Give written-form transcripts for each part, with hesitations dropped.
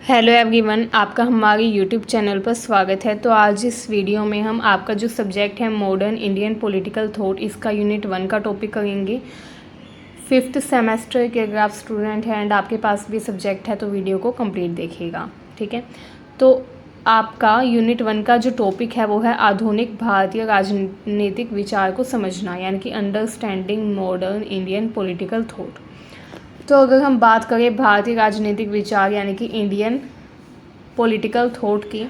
Hello everyone, आपका हमारे YouTube channel पर स्वागत है। तो आज इस वीडियो में हम आपका जो सब्जेक्ट है मॉडर्न इंडियन पॉलिटिकल थॉट, इसका यूनिट 1 का टॉपिक करेंगे। 5th सेमेस्टर के अगर आप स्टूडेंट हैं एंड आपके पास भी सब्जेक्ट है तो वीडियो को कंप्लीट देखिएगा, ठीक है। तो आपका यूनिट 1 का जो टॉपिक है वो है आधुनिक भारतीय राजनीतिक विचार को समझना, यानी कि understanding modern Indian political thought. तो अगर हम बात करें भारतीय राजनीतिक विचार यानी कि इंडियन पॉलिटिकल थॉट की,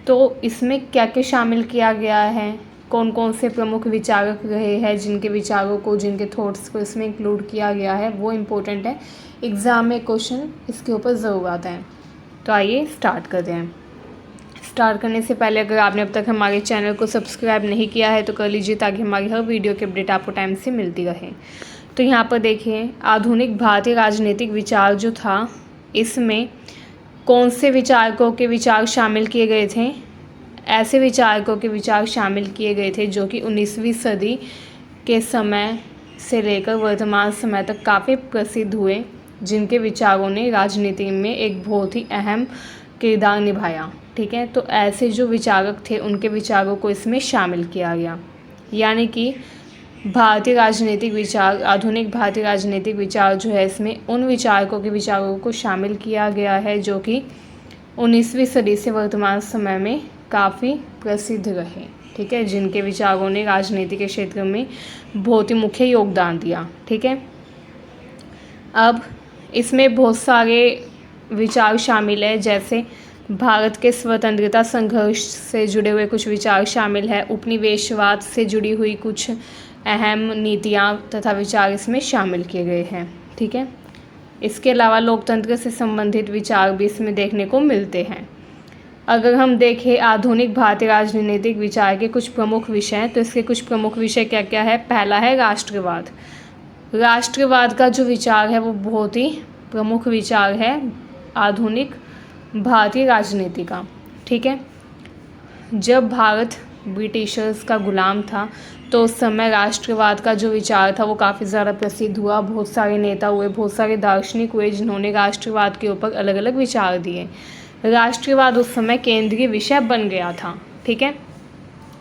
तो इसमें क्या क्या शामिल किया गया है, कौन कौन से प्रमुख विचारक रहे हैं जिनके विचारों को, जिनके थॉट्स को इसमें इंक्लूड किया गया है, वो इम्पोर्टेंट है। एग्ज़ाम में क्वेश्चन इसके ऊपर ज़रूर आते हैं। तो आइए स्टार्ट करते हैं। स्टार्ट करने से पहले अगर आपने अब तक हमारे चैनल को सब्सक्राइब नहीं किया है तो कर लीजिए, ताकि हमारी हर वीडियो की अपडेट आपको टाइम से मिलती रहे। तो यहाँ पर देखिए, आधुनिक भारतीय राजनीतिक विचार जो था, इसमें कौन से विचारकों के विचार शामिल किए गए थे। ऐसे विचारकों के विचार शामिल किए गए थे जो कि 19वीं सदी के समय से लेकर वर्तमान समय तक काफ़ी प्रसिद्ध हुए, जिनके विचारों ने राजनीति में एक बहुत ही अहम किरदार निभाया, ठीक है। तो ऐसे जो विचारक थे उनके विचारों को इसमें शामिल किया गया, यानी कि भारतीय राजनीतिक विचार, आधुनिक भारतीय राजनीतिक विचार जो है, इसमें उन विचारकों के विचारों को शामिल किया गया है जो कि 19वीं सदी से वर्तमान समय में काफ़ी प्रसिद्ध रहे, ठीक है, जिनके विचारों ने राजनीति के क्षेत्र में बहुत ही मुख्य योगदान दिया, ठीक है। अब इसमें बहुत सारे विचार शामिल है, जैसे भारत के स्वतंत्रता संघर्ष से जुड़े हुए कुछ विचार शामिल है, उपनिवेशवाद से जुड़ी हुई कुछ अहम नीतियाँ तथा विचार इसमें शामिल किए गए हैं, ठीक है। इसके अलावा लोकतंत्र से संबंधित विचार भी इसमें देखने को मिलते हैं। अगर हम देखें आधुनिक भारतीय राजनीतिक विचार के कुछ प्रमुख विषय, तो इसके कुछ प्रमुख विषय क्या क्या है। पहला है राष्ट्रवाद। राष्ट्रवाद का जो विचार है वो बहुत ही प्रमुख विचार है आधुनिक भारतीय राजनीति का, ठीक है। जब भारत ब्रिटिशर्स का गुलाम था तो उस समय राष्ट्रवाद का जो विचार था वो काफ़ी ज़्यादा प्रसिद्ध हुआ। बहुत सारे नेता हुए, बहुत सारे दार्शनिक हुए जिन्होंने राष्ट्रवाद के ऊपर अलग अलग विचार दिए। राष्ट्रवाद उस समय केंद्रीय विषय बन गया था, ठीक है।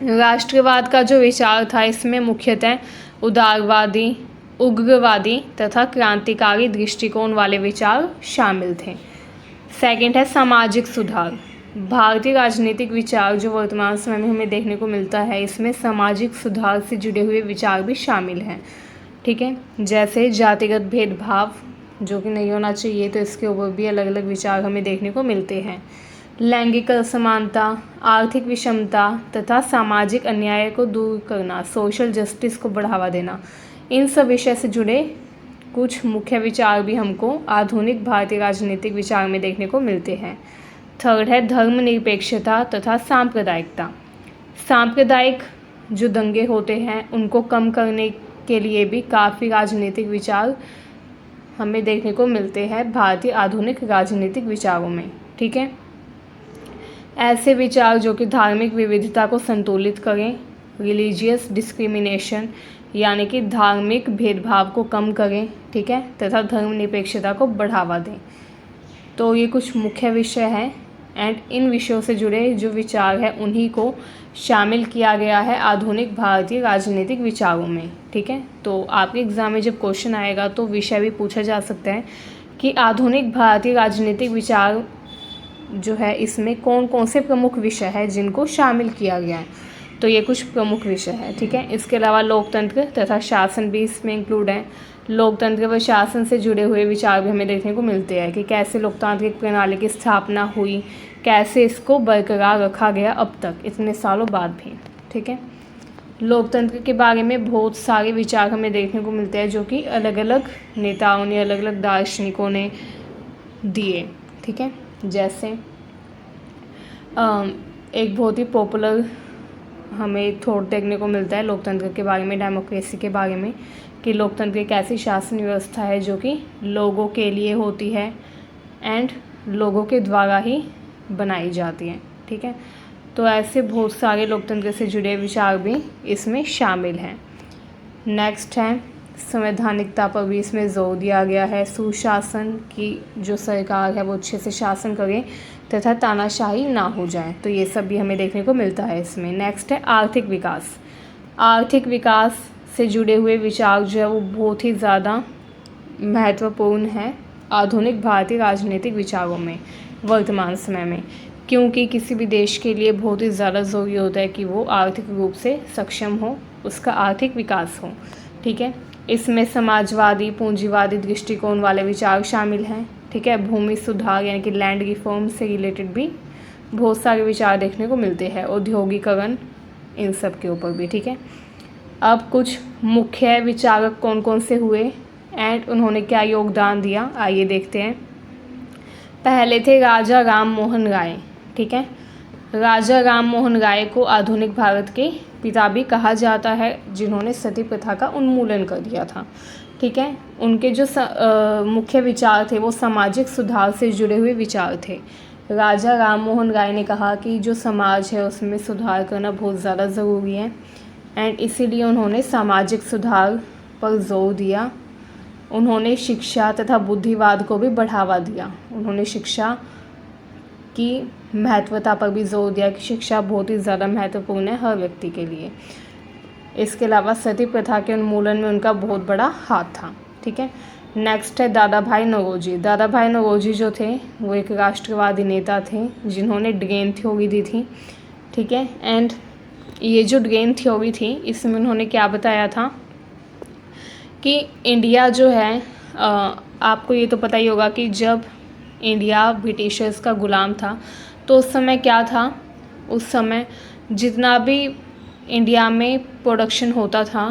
राष्ट्रवाद का जो विचार था, इसमें मुख्यतः उदारवादी, उग्रवादी तथा क्रांतिकारी दृष्टिकोण वाले विचार शामिल थे। सेकंड है सामाजिक सुधार। भारतीय राजनीतिक विचार जो वर्तमान समय में हमें देखने को मिलता है, इसमें सामाजिक सुधार से जुड़े हुए विचार भी शामिल हैं, ठीक है। जैसे जातिगत भेदभाव जो कि नहीं होना चाहिए, तो इसके ऊपर भी अलग अलग विचार हमें देखने को मिलते हैं। लैंगिक असमानता, आर्थिक विषमता तथा सामाजिक अन्याय को दूर करना, सोशल जस्टिस को बढ़ावा देना, इन सब विषय से जुड़े कुछ मुख्य विचार भी हमको आधुनिक भारतीय राजनीतिक विचार में देखने को मिलते हैं। थर्ड है धर्मनिरपेक्षता तथा सांप्रदायिकता। सांप्रदायिक जो दंगे होते हैं उनको कम करने के लिए भी काफ़ी राजनीतिक विचार हमें देखने को मिलते हैं भारतीय आधुनिक राजनीतिक विचारों में, ठीक है। ऐसे विचार जो कि धार्मिक विविधता को संतुलित करें, रिलीजियस डिस्क्रिमिनेशन यानी कि धार्मिक भेदभाव को कम करें, ठीक है, तथा धर्मनिरपेक्षता को बढ़ावा दें। तो ये कुछ मुख्य विषय हैं एंड इन विषयों से जुड़े जो विचार हैं उन्हीं को शामिल किया गया है आधुनिक भारतीय राजनीतिक विचारों में, ठीक है। तो आपके एग्ज़ाम में जब क्वेश्चन आएगा तो विषय भी पूछा जा सकता है कि आधुनिक भारतीय राजनीतिक विचार जो है इसमें कौन कौन से प्रमुख विषय हैं जिनको शामिल किया गया है। तो ये कुछ प्रमुख विषय है, ठीक है। इसके अलावा लोकतंत्र तथा शासन भी इसमें इंक्लूड है। लोकतंत्र व शासन से जुड़े हुए विचार भी हमें देखने को मिलते हैं कि कैसे लोकतांत्रिक प्रणाली की स्थापना हुई, कैसे इसको बरकरार रखा गया अब तक इतने सालों बाद भी, ठीक है। लोकतंत्र के बारे में बहुत सारे विचार हमें देखने को मिलते हैं जो कि अलग अलग नेताओं ने, अलग अलग दार्शनिकों ने दिए, ठीक है। जैसे एक बहुत ही पॉपुलर हमें थॉट देखने को मिलता है लोकतंत्र के बारे में, डेमोक्रेसी के बारे में, कि लोकतंत्र एक ऐसी शासन व्यवस्था है जो कि लोगों के लिए होती है एंड लोगों के द्वारा ही बनाई जाती है, ठीक है। तो ऐसे बहुत सारे लोकतंत्र से जुड़े विचार भी इसमें शामिल हैं। नेक्स्ट है संवैधानिकता पर भी इसमें जोर दिया गया है। सुशासन की जो सरकार है वो अच्छे से शासन करे तथा तानाशाही ना हो जाए, तो ये सब भी हमें देखने को मिलता है इसमें। नेक्स्ट है आर्थिक विकास। आर्थिक विकास से जुड़े हुए विचार जो है वो बहुत ही ज़्यादा महत्वपूर्ण है आधुनिक भारतीय राजनीतिक विचारों में वर्तमान समय में, क्योंकि किसी भी देश के लिए बहुत ही ज़्यादा ज़रूरी होता है कि वो आर्थिक रूप से सक्षम हो, उसका आर्थिक विकास हो। ठीक है, इसमें समाजवादी पूंजीवादी दृष्टिकोण वाले विचार शामिल हैं। ठीक है, भूमि सुधार यानी कि लैंड रिफॉर्म से रिलेटेड भी बहुत सारे विचार देखने को मिलते हैं, औद्योगिकरण, इन सब के ऊपर भी। ठीक है, अब कुछ मुख्य विचारक कौन कौन से हुए एंड उन्होंने क्या योगदान दिया, आइए देखते हैं। पहले थे राजा राम मोहन राय। ठीक है, राजा राम मोहन राय को आधुनिक भारत के पिता भी कहा जाता है, जिन्होंने सती प्रथा का उन्मूलन कर दिया था। ठीक है, उनके जो मुख्य विचार थे वो सामाजिक सुधार से जुड़े हुए विचार थे। राजा राम मोहन राय ने कहा कि जो समाज है उसमें सुधार करना बहुत ज़्यादा ज़रूरी है एंड इसीलिए उन्होंने सामाजिक सुधार पर जोर दिया। उन्होंने शिक्षा तथा बुद्धिवाद को भी बढ़ावा दिया। उन्होंने शिक्षा की महत्वता पर भी जोर दिया कि शिक्षा बहुत ही ज़्यादा महत्वपूर्ण है हर व्यक्ति के लिए। इसके अलावा सती प्रथा के उन्मूलन में उनका बहुत बड़ा हाथ था। ठीक है, नेक्स्ट है दादा भाई नौरोजी। दादा भाई नौरोजी जो थे वो एक राष्ट्रवादी नेता थे, जिन्होंने ड्रेन थ्योरी दी थी। ठीक है, एंड ये जो ड्रेन थ्योरी थी इसमें उन्होंने क्या बताया था कि इंडिया जो है, आपको ये तो पता ही होगा कि जब इंडिया ब्रिटिशर्स का गुलाम था तो उस समय क्या था, उस समय जितना भी इंडिया में प्रोडक्शन होता था,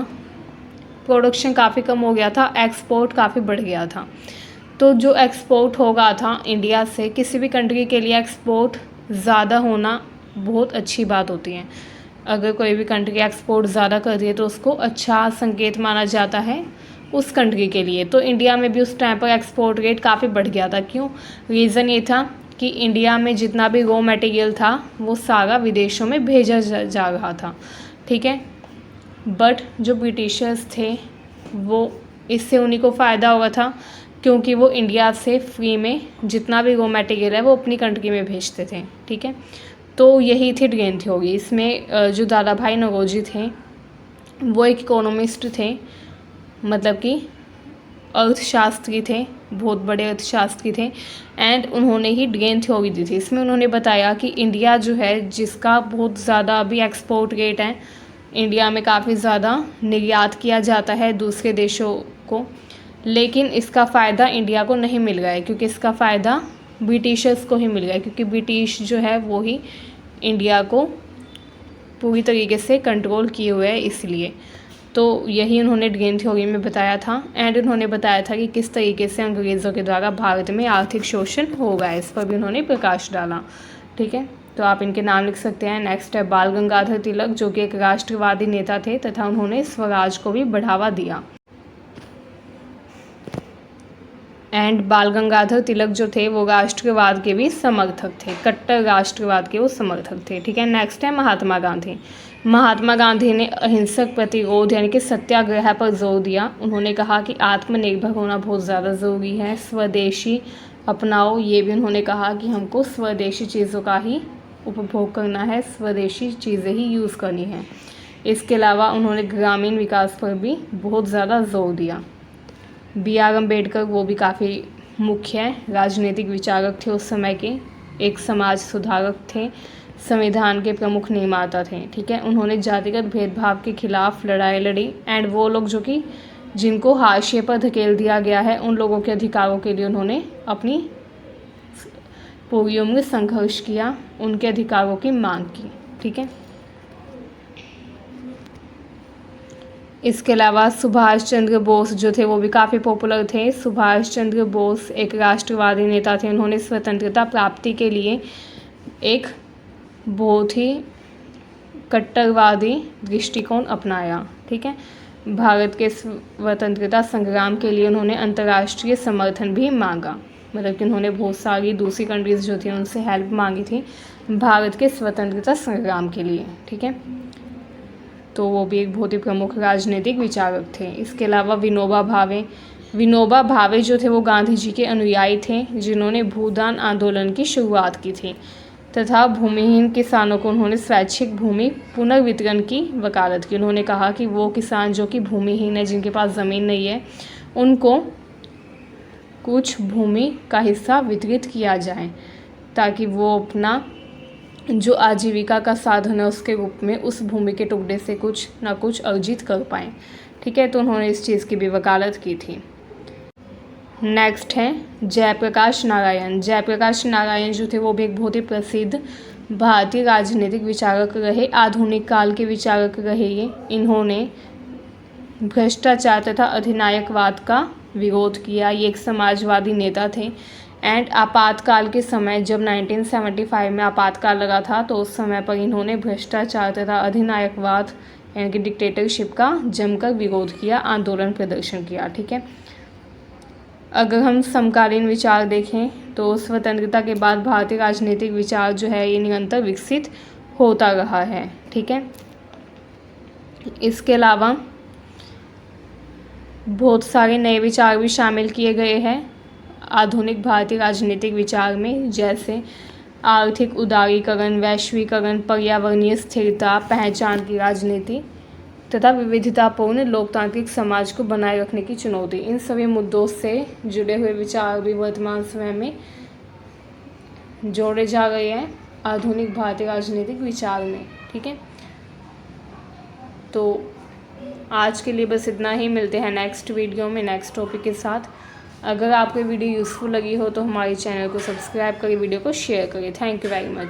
प्रोडक्शन काफ़ी कम हो गया था, एक्सपोर्ट काफ़ी बढ़ गया था। तो जो एक्सपोर्ट होगा था इंडिया से, किसी भी कंट्री के लिए एक्सपोर्ट ज़्यादा होना बहुत अच्छी बात होती है। अगर कोई भी कंट्री एक्सपोर्ट ज़्यादा कर रही है तो उसको अच्छा संकेत माना जाता है उस कंट्री के लिए। तो इंडिया में भी उस टाइम पर एक्सपोर्ट रेट काफ़ी बढ़ गया था। क्यों? रीज़न ये था कि इंडिया में जितना भी रॉ मटेरियल था वो सारा विदेशों में भेजा जा रहा था। ठीक है, बट जो ब्रिटिशर्स थे वो इससे उन्हीं को फ़ायदा हुआ था, क्योंकि वो इंडिया से फ्री में जितना भी रॉ मटेरियल है वो अपनी कंट्री में भेजते थे। ठीक है, तो यही थी ड्रेन थ्योरी। इसमें जो दादा भाई नौरोजी थे वो एक इकोनॉमिस्ट थे, मतलब कि अर्थशास्त्री थे, बहुत बड़े अर्थशास्त्री थे एंड उन्होंने ही ड्रेन थ्योरी दी थी। इसमें उन्होंने बताया कि इंडिया जो है, जिसका बहुत ज़्यादा अभी एक्सपोर्ट रेट है, इंडिया में काफ़ी ज़्यादा निर्यात किया जाता है दूसरे देशों को, लेकिन इसका फ़ायदा इंडिया को नहीं मिल रहा है, क्योंकि इसका फ़ायदा ब्रिटिशर्स को ही मिल रहा है, क्योंकि ब्रिटिश जो है वो ही इंडिया को पूरी तरीके से कंट्रोल किए हुए है इसलिए। तो यही उन्होंने ड्रेन थ्योरी में बताया था एंड उन्होंने बताया था कि किस तरीके से अंग्रेज़ों के द्वारा भारत में आर्थिक शोषण होगा, इस पर भी उन्होंने प्रकाश डाला। ठीक है, तो आप इनके नाम लिख सकते हैं। नेक्स्ट है बाल गंगाधर तिलक, जो कि एक राष्ट्रवादी नेता थे तथा उन्होंने स्वराज को भी बढ़ावा दिया। एंड बाल गंगाधर तिलक जो थे वो राष्ट्रवाद के भी समर्थक थे, कट्टर राष्ट्रवाद के वो समर्थक थे। ठीक है, नेक्स्ट है महात्मा गांधी। महात्मा गांधी ने अहिंसक प्रतिरोध यानी कि सत्याग्रह पर जोर दिया। उन्होंने कहा कि आत्मनिर्भर होना बहुत ज़्यादा ज़रूरी है, स्वदेशी अपनाओ। ये भी उन्होंने कहा कि हमको स्वदेशी चीज़ों का ही उपभोग करना है, स्वदेशी चीज़ें ही यूज़ करनी है। इसके अलावा उन्होंने ग्रामीण विकास पर भी बहुत ज़्यादा जोर दिया। B.R. अम्बेडकर वो भी काफ़ी मुख्य राजनीतिक विचारक थे उस समय के, एक समाज सुधारक थे, संविधान के प्रमुख निर्माता थे। ठीक है, उन्होंने जातिगत भेदभाव के खिलाफ लड़ाई लड़ी एंड वो लोग जो कि जिनको हाशिए पर धकेल दिया गया है उन लोगों के अधिकारों के लिए उन्होंने अपनी पूरी उम्र संघर्ष किया, उनके अधिकारों की मांग की। ठीक है, इसके अलावा सुभाष चंद्र बोस जो थे वो भी काफ़ी पॉपुलर थे। सुभाष चंद्र बोस एक राष्ट्रवादी नेता थे। उन्होंने स्वतंत्रता प्राप्ति के लिए एक बहुत ही कट्टरवादी दृष्टिकोण अपनाया। ठीक है, भारत के स्वतंत्रता संग्राम के लिए उन्होंने अंतर्राष्ट्रीय समर्थन भी मांगा, मतलब कि उन्होंने बहुत सारी दूसरी कंट्रीज़ जो थी उनसे हेल्प मांगी थी भारत के स्वतंत्रता संग्राम के लिए। ठीक है, तो वो भी एक बहुत ही प्रमुख राजनीतिक विचारक थे। इसके अलावा विनोबा भावे जो थे वो गांधी जी के अनुयायी थे, जिन्होंने भूदान आंदोलन की शुरुआत की थी तथा भूमिहीन किसानों को उन्होंने स्वैच्छिक भूमि पुनर्वितरण की वकालत की। उन्होंने कहा कि वो किसान जो कि भूमिहीन है, जिनके पास ज़मीन नहीं है, उनको कुछ भूमि का हिस्सा वितरित किया जाए ताकि वो अपना जो आजीविका का साधन है उसके रूप में उस भूमि के टुकड़े से कुछ ना कुछ अर्जित कर पाएँ। ठीक है, तो उन्होंने इस चीज़ की भी वकालत की थी। नेक्स्ट है जयप्रकाश नारायण। जयप्रकाश नारायण जो थे वो भी एक बहुत ही प्रसिद्ध भारतीय राजनीतिक विचारक रहे, आधुनिक काल के विचारक रहे ये। इन्होंने भ्रष्टाचार तथा अधिनायकवाद का विरोध किया। ये एक समाजवादी नेता थे एंड आपातकाल के समय जब 1975 में आपातकाल लगा था तो उस समय पर इन्होंने भ्रष्टाचार तथा अधिनायकवाद यानी कि डिक्टेटरशिप का जमकर विरोध किया, आंदोलन प्रदर्शन किया। ठीक है, अगर हम समकालीन विचार देखें तो स्वतंत्रता के बाद भारतीय राजनीतिक विचार जो है ये निरंतर विकसित होता रहा है। ठीक है, इसके अलावा बहुत सारे नए विचार भी शामिल किए गए हैं आधुनिक भारतीय राजनीतिक विचार में, जैसे आर्थिक उदारीकरण, वैश्वीकरण, पर्यावरणीय स्थिरता, पहचान की राजनीति तथा विविधतापूर्ण लोकतांत्रिक समाज को बनाए रखने की चुनौती। इन सभी मुद्दों से जुड़े हुए विचार भी वर्तमान समय में जोड़े जा रहे हैं आधुनिक भारतीय राजनीतिक विचार में। ठीक है, तो आज के लिए बस इतना ही। मिलते हैं नेक्स्ट वीडियो में नेक्स्ट टॉपिक के साथ। अगर आपको वीडियो यूज़फुल लगी हो तो हमारे चैनल को सब्सक्राइब करें, वीडियो को शेयर करें। Thank you very much.